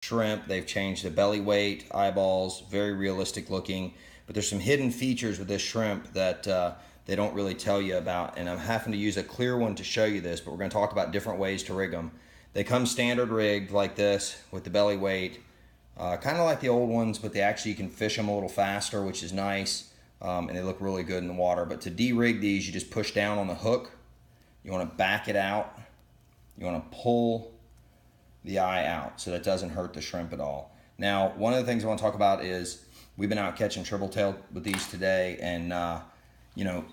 shrimp. They've changed the belly weight, eyeballs, very realistic looking. But there's some hidden features with this shrimp that they don't really tell you about. And I'm having to use a clear one to show you this, but we're going to talk about different ways to rig them. They come standard rigged like this with the belly weight, kind of like the old ones, but they actually, you can fish them a little faster, which is nice. And they look really good in the water. But to de-rig these, you just push down on the hook. You want to back it out. You want to pull the eye out so that doesn't hurt the shrimp at all. Now, one of the things I want to talk about is we've been out catching triple tail with these today, and you know,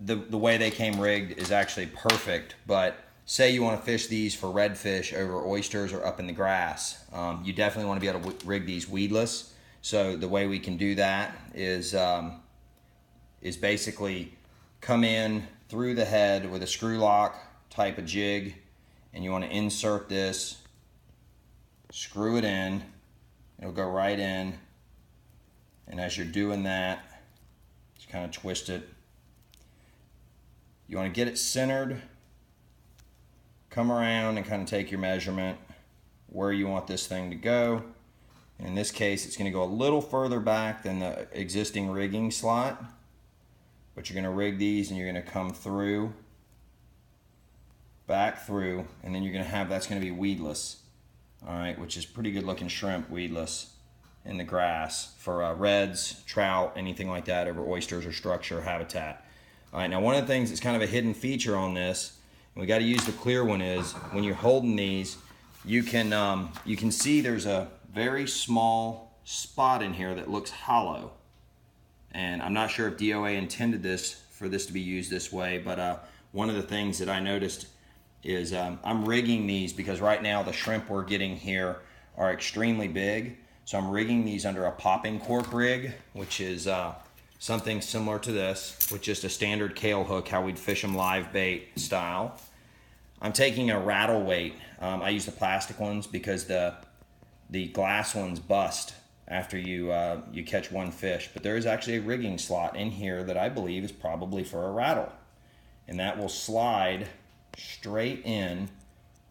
the way they came rigged is actually perfect. But say you want to fish these for redfish over oysters or up in the grass, you definitely want to be able to rig these weedless. So the way we can do that is basically come in through the head with a screw lock type of jig, and you want to insert this, screw it in, it'll go right in, and as you're doing that, just kind of twist it. You want to get it centered, come around and kind of take your measurement where you want this thing to go. And in this case, it's going to go a little further back than the existing rigging slot, but you're going to rig these and you're going to come through, back through, and then you're going to have, that's going to be weedless. All right, which is pretty good looking shrimp, weedless in the grass for reds, trout, anything like that over oysters or structure habitat. All right, now one of the things that's kind of a hidden feature on this, and we got to use the clear one, is when you're holding these, you can see there's a very small spot in here that looks hollow. And I'm not sure if D.O.A. intended this for this to be used this way, but one of the things that I noticed is I'm rigging these because right now the shrimp we're getting here are extremely big. So I'm rigging these under a popping cork rig, which is something similar to this, with just a standard kale hook, how we'd fish them live bait style. I'm taking a rattle weight. I use the plastic ones because the glass ones bust after you catch one fish. But there is actually a rigging slot in here that I believe is probably for a rattle. And that will slide straight in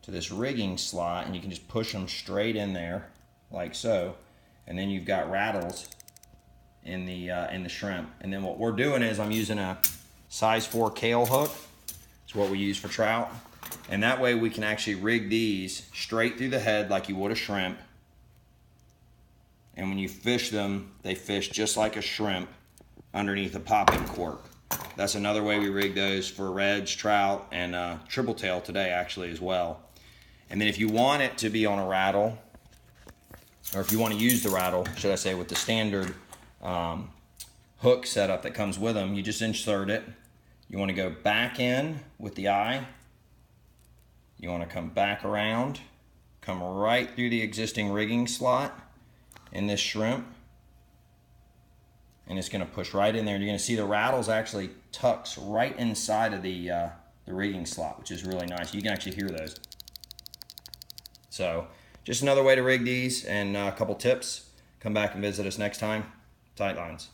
to this rigging slot, and you can just push them straight in there like so, and then you've got rattles in the shrimp. And then what we're doing is I'm using a size 4 kale hook. It's what we use for trout, and that way we can actually rig these straight through the head like you would a shrimp, and when you fish them, they fish just like a shrimp underneath a popping cork. That's another way we rig those for reds, trout, and triple tail today actually as well. And then if you want it to be on a rattle, or if you want to use the rattle, should I say, with the standard hook setup that comes with them, you just insert it. You want to go back in with the eye. You want to come back around, come right through the existing rigging slot in this shrimp, and it's going to push right in there. You're going to see the rattles actually tucks right inside of the rigging slot, which is really nice. You can actually hear those. So just another way to rig these, and a couple tips. Come back and visit us next time. Tight lines.